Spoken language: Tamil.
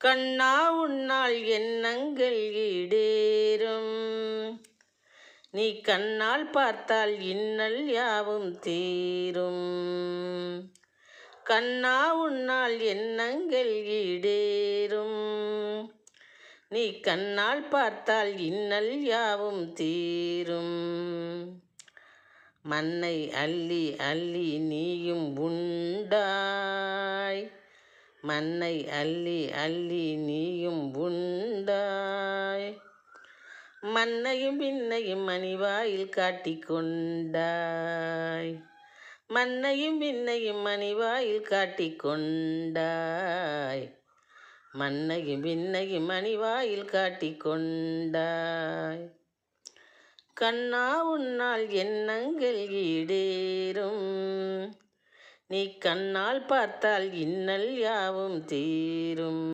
கண்ணா உன்னால் எண்ணங்கள் ஈடேறும். நீ கண்ணால் பார்த்தால் இன்னல் யாவும் தீரும். கண்ணா உன்னால் எண்ணங்கள் ஈடேறும். நீ கண்ணால் பார்த்தால் இன்னல் யாவும் தீரும். மண்ணை அள்ளி அள்ளி நீயும் உண்டாய். மண்ணை அள்ளி அள்ளி நீயும் உண்டாய். மண்ணையும் விண்ணையும் மணிவாயில் காட்டிக்கொண்டாய். மண்ணையும் விண்ணையும் மணிவாயில் காட்டிக்கொண்டாய். மண்ணையும் விண்ணையும் மணிவாயில் காட்டிக்கொண்டாய். கண்ணா உன்னால் எண்ணங்கள் ஈடேறும். நீ கண்ணால் பார்த்தால் இன்னல் யாவும் தீரும்.